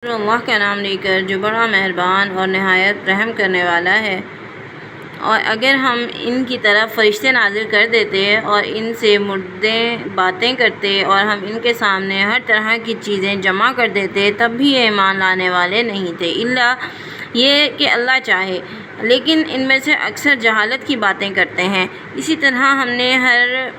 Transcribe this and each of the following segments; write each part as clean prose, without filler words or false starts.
اللہ کا نام لے کر جو بڑا مہربان اور نہایت رحم کرنے والا ہے۔ اور اگر ہم ان کی طرف فرشتے نازل کر دیتے اور ان سے مردے باتیں کرتے اور ہم ان کے سامنے ہر طرح کی چیزیں جمع کر دیتے تب بھی یہ ایمان لانے والے نہیں تھے، الا یہ کہ اللہ چاہے، لیکن ان میں سے اکثر جہالت کی باتیں کرتے ہیں۔ اسی طرح ہم نے ہر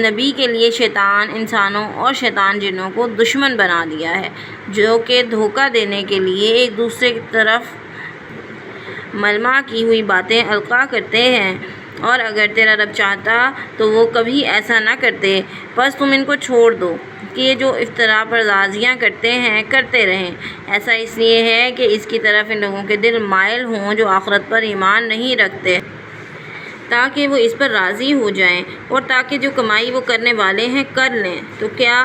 نبی کے لیے شیطان انسانوں اور شیطان جنوں کو دشمن بنا دیا ہے، جو کہ دھوکہ دینے کے لیے ایک دوسرے کی طرف ملمح کی ہوئی باتیں القاء کرتے ہیں، اور اگر تیرا رب چاہتا تو وہ کبھی ایسا نہ کرتے۔ بس تم ان کو چھوڑ دو کہ یہ جو افطرا پر بازیاں کرتے ہیں کرتے رہیں۔ ایسا اس لیے ہے کہ اس کی طرف ان لوگوں کے دل مائل ہوں جو آخرت پر ایمان نہیں رکھتے، تاکہ وہ اس پر راضی ہو جائیں اور تاکہ جو کمائی وہ کرنے والے ہیں کر لیں۔ تو کیا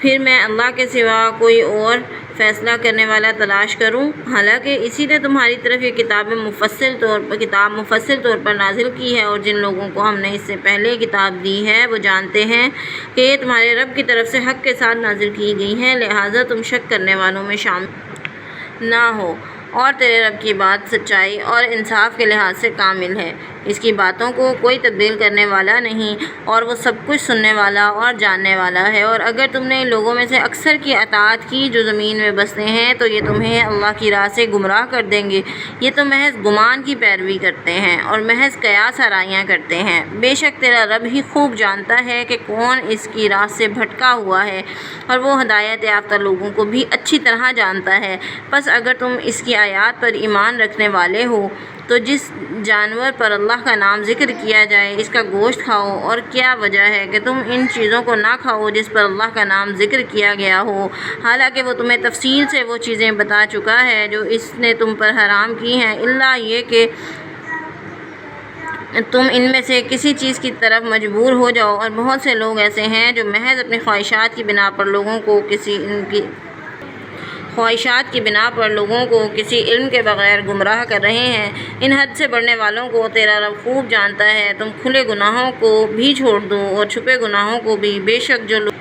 پھر میں اللہ کے سوا کوئی اور فیصلہ کرنے والا تلاش کروں؟ حالانکہ اسی نے تمہاری طرف یہ کتاب مفصل طور پر نازل کی ہے، اور جن لوگوں کو ہم نے اس سے پہلے کتاب دی ہے وہ جانتے ہیں کہ یہ تمہارے رب کی طرف سے حق کے ساتھ نازل کی گئی ہے، لہٰذا تم شک کرنے والوں میں شامل نہ ہو۔ اور تیرے رب کی بات سچائی اور انصاف کے لحاظ سے کامل ہے، اس کی باتوں کو کوئی تبدیل کرنے والا نہیں، اور وہ سب کچھ سننے والا اور جاننے والا ہے۔ اور اگر تم نے ان لوگوں میں سے اکثر کی اطاعت کی جو زمین میں بستے ہیں تو یہ تمہیں اللہ کی راہ سے گمراہ کر دیں گے۔ یہ تو محض گمان کی پیروی کرتے ہیں اور محض قیاس آرائیاں کرتے ہیں۔ بے شک تیرا رب ہی خوب جانتا ہے کہ کون اس کی راہ سے بھٹکا ہوا ہے، اور وہ ہدایت یافتہ لوگوں کو بھی اچھی طرح جانتا ہے۔ بس اگر تم اس کی آیات پر ایمان رکھنے والے ہو تو جس جانور پر اللہ کا نام ذکر کیا جائے اس کا گوشت کھاؤ، اور کیا وجہ ہے کہ تم ان چیزوں کو نہ کھاؤ جس پر اللہ کا نام ذکر کیا گیا ہو، حالانکہ وہ تمہیں تفصیل سے وہ چیزیں بتا چکا ہے جو اس نے تم پر حرام کی ہیں، الا یہ کہ تم ان میں سے کسی چیز کی طرف مجبور ہو جاؤ۔ اور بہت سے لوگ ایسے ہیں جو محض اپنی خواہشات کی بنا پر لوگوں کو کسی علم کے بغیر گمراہ کر رہے ہیں۔ ان حد سے بڑھنے والوں کو تیرا رب خوب جانتا ہے۔ تم کھلے گناہوں کو بھی چھوڑ دو اور چھپے گناہوں کو بھی، بے شک جو لوگ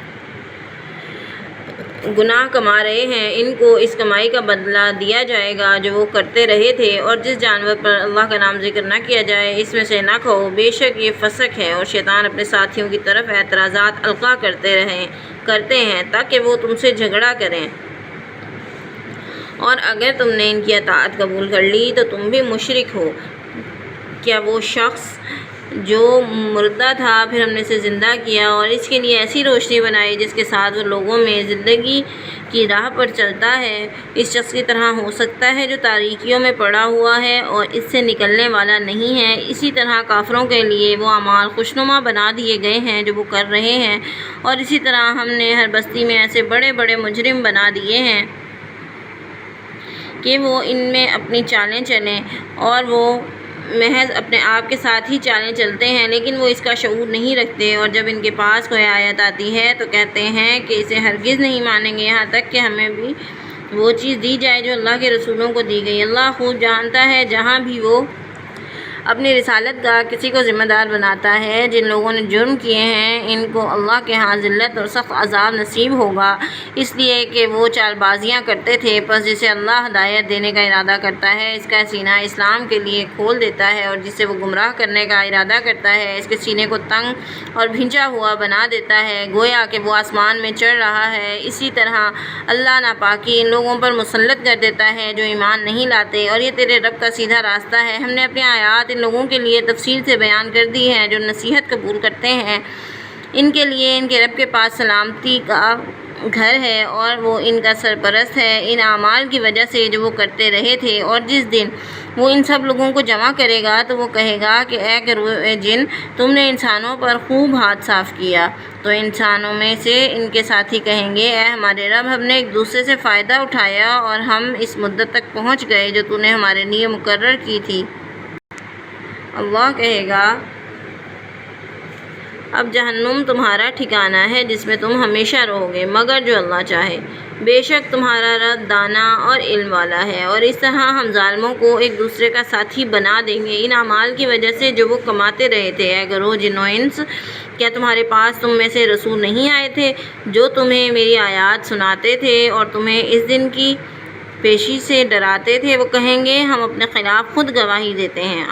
گناہ کما رہے ہیں ان کو اس کمائی کا بدلہ دیا جائے گا جو وہ کرتے رہے تھے۔ اور جس جانور پر اللہ کا نام ذکر نہ کیا جائے اس میں سے نہ کھاؤ، بے شک یہ فسق ہے۔ اور شیطان اپنے ساتھیوں کی طرف اعتراضات القاء کرتے ہیں تاکہ وہ تم سے جھگڑا کریں، اور اگر تم نے ان کی اطاعت قبول کر لی تو تم بھی مشرک ہو۔ کیا وہ شخص جو مردہ تھا پھر ہم نے اسے زندہ کیا اور اس کے لیے ایسی روشنی بنائی جس کے ساتھ وہ لوگوں میں زندگی کی راہ پر چلتا ہے، اس شخص کی طرح ہو سکتا ہے جو تاریکیوں میں پڑا ہوا ہے اور اس سے نکلنے والا نہیں ہے؟ اسی طرح کافروں کے لیے وہ اعمال خوشنما بنا دیے گئے ہیں جو وہ کر رہے ہیں، اور اسی طرح ہم نے ہر بستی میں ایسے بڑے بڑے مجرم بنا دیے ہیں کہ وہ ان میں اپنی چالیں چلیں، اور وہ محض اپنے آپ کے ساتھ ہی چالیں چلتے ہیں، لیکن وہ اس کا شعور نہیں رکھتے، اور جب ان کے پاس کوئی آیت آتی ہے تو کہتے ہیں کہ اسے ہرگز نہیں مانیں گے یہاں تک کہ ہمیں بھی وہ چیز دی جائے جو اللہ کے رسولوں کو دی گئی۔ اللہ خوب جانتا ہے جہاں بھی وہ اپنی رسالت کا کسی کو ذمہ دار بناتا ہے۔ جن لوگوں نے جرم کیے ہیں ان کو اللہ کے ہاں ذلت اور سخت عذاب نصیب ہوگا، اس لیے کہ وہ چال بازیاں کرتے تھے۔ پس جسے اللہ ہدایت دینے کا ارادہ کرتا ہے اس کا سینہ اسلام کے لیے کھول دیتا ہے، اور جسے وہ گمراہ کرنے کا ارادہ کرتا ہے اس کے سینے کو تنگ اور بھینچا ہوا بنا دیتا ہے، گویا کہ وہ آسمان میں چڑھ رہا ہے۔ اسی طرح اللہ ناپاکی ان لوگوں پر مسلط کر دیتا ہے جو ایمان نہیں لاتے، اور یہ تیرے رب کا سیدھا راستہ ہے۔ ہم نے اپنی آیات ان لوگوں کے لیے تفصیل سے بیان کر دی ہیں جو نصیحت قبول کرتے ہیں، ان کے لیے ان کے رب کے پاس سلامتی کا گھر ہے اور وہ ان کا سرپرست ہے ان اعمال کی وجہ سے جو وہ کرتے رہے تھے۔ اور جس دن وہ ان سب لوگوں کو جمع کرے گا تو وہ کہے گا کہ اے گروہ جن، تم نے انسانوں پر خوب ہاتھ صاف کیا۔ تو انسانوں میں سے ان کے ساتھی کہیں گے اے ہمارے رب، ہم نے ایک دوسرے سے فائدہ اٹھایا اور ہم اس مدت تک پہنچ گئے جو تو نے ہمارے لیے مقرر کی تھی۔ اللہ کہے گا اب جہنم تمہارا ٹھکانہ ہے جس میں تم ہمیشہ رہو گے، مگر جو اللہ چاہے۔ بے شک تمہارا رب دانا اور علم والا ہے۔ اور اس طرح ہم ظالموں کو ایک دوسرے کا ساتھی بنا دیں گے ان اعمال کی وجہ سے جو وہ کماتے رہے تھے۔ اے گروہ جن و انس، کیا تمہارے پاس تم میں سے رسول نہیں آئے تھے جو تمہیں میری آیات سناتے تھے اور تمہیں اس دن کی پیشی سے ڈراتے تھے، وہ کہیں گے ہم اپنے خلاف خود گواہی دیتے ہیں۔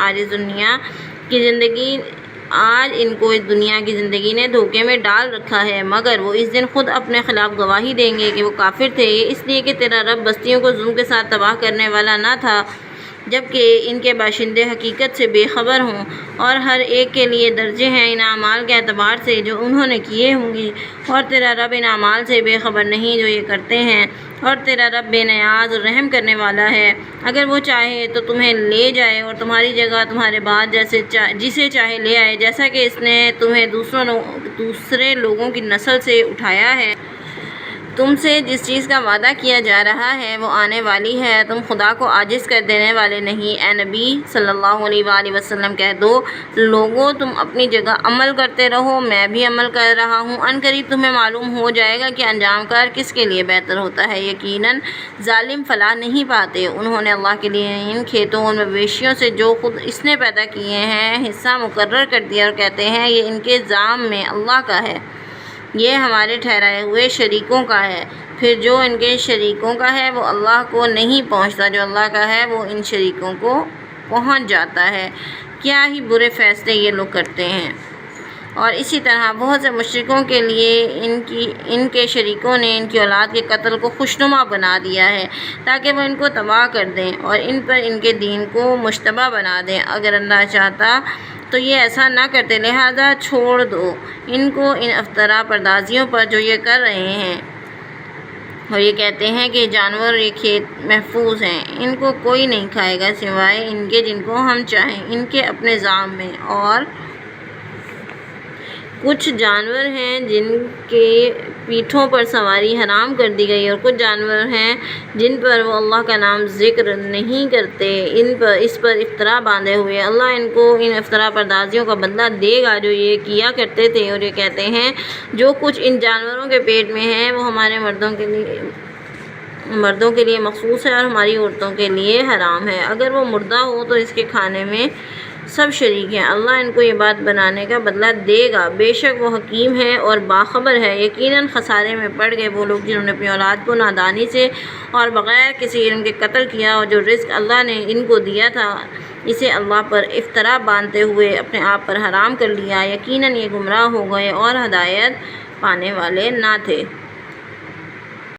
آج ان کو اس دنیا کی زندگی نے دھوکے میں ڈال رکھا ہے، مگر وہ اس دن خود اپنے خلاف گواہی دیں گے کہ وہ کافر تھے۔ یہ اس لیے کہ تیرا رب بستیوں کو ظلم کے ساتھ تباہ کرنے والا نہ تھا، جبکہ ان کے باشندے حقیقت سے بے خبر ہوں، اور ہر ایک کے لیے درجے ہیں ان اعمال کے اعتبار سے جو انہوں نے کیے ہوں گے، اور تیرا رب ان اعمال سے بے خبر نہیں جو یہ کرتے ہیں، اور تیرا رب بے نیاز اور رحم کرنے والا ہے۔ اگر وہ چاہے تو تمہیں لے جائے اور تمہاری جگہ تمہارے بعد جسے چاہے لے آئے، جیسا کہ اس نے تمہیں دوسرے لوگوں کی نسل سے اٹھایا ہے۔ تم سے جس چیز کا وعدہ کیا جا رہا ہے وہ آنے والی ہے، تم خدا کو عاجز کر دینے والے نہیں۔ اے نبی صلی اللہ علیہ وآلہ وسلم کہہ دو، لوگوں تم اپنی جگہ عمل کرتے رہو، میں بھی عمل کر رہا ہوں، ان قریب تمہیں معلوم ہو جائے گا کہ انجام کار کس کے لیے بہتر ہوتا ہے۔ یقیناً ظالم فلاح نہیں پاتے۔ انہوں نے اللہ کے لیے ان کھیتوں اور مویشیوں سے جو خود اس نے پیدا کیے ہیں حصہ مقرر کر دیا، اور کہتے ہیں یہ ان کے زعم میں اللہ کا ہے، یہ ہمارے ٹھہرائے ہوئے شریکوں کا ہے، پھر جو ان کے شریکوں کا ہے وہ اللہ کو نہیں پہنچتا، جو اللہ کا ہے وہ ان شریکوں کو پہنچ جاتا ہے۔ کیا ہی برے فیصلے یہ لوگ کرتے ہیں۔ اور اسی طرح بہت سے مشرکوں کے لیے ان کے شریکوں نے ان کی اولاد کے قتل کو خوشنما بنا دیا ہے تاکہ وہ ان کو تباہ کر دیں اور ان پر ان کے دین کو مشتبہ بنا دیں۔ اگر اللہ چاہتا تو یہ ایسا نہ کرتے، لہذا چھوڑ دو ان کو ان افطرا پردازیوں پر جو یہ کر رہے ہیں، اور یہ کہتے ہیں کہ جانور اور یہ کھیت محفوظ ہیں، ان کو کوئی نہیں کھائے گا سوائے ان کے جن کو ہم چاہیں، ان کے اپنے زعم میں۔ اور کچھ جانور ہیں جن کے پیٹھوں پر سواری حرام کر دی گئی، اور کچھ جانور ہیں جن پر وہ اللہ کا نام ذکر نہیں کرتے، اس پر افطرا باندھے ہوئے۔ اللہ ان کو ان افطرا پردازیوں کا بدلہ دے گا جو یہ کیا کرتے تھے۔ اور یہ کہتے ہیں جو کچھ ان جانوروں کے پیٹ میں ہے وہ ہمارے مردوں کے لیے مخصوص ہے اور ہماری عورتوں کے لیے حرام ہے، اگر وہ مردہ ہو تو اس کے کھانے میں سب شریک ہیں۔ اللہ ان کو یہ بات بنانے کا بدلہ دے گا، بے شک وہ حکیم ہے اور باخبر ہے۔ یقیناً خسارے میں پڑ گئے وہ لوگ جنہوں نے اپنی اولاد کو نادانی سے اور بغیر کسی علم کے قتل کیا، اور جو رزق اللہ نے ان کو دیا تھا اسے اللہ پر افطرا باندھتے ہوئے اپنے آپ پر حرام کر لیا۔ یقیناً یہ گمراہ ہو گئے اور ہدایت پانے والے نہ تھے۔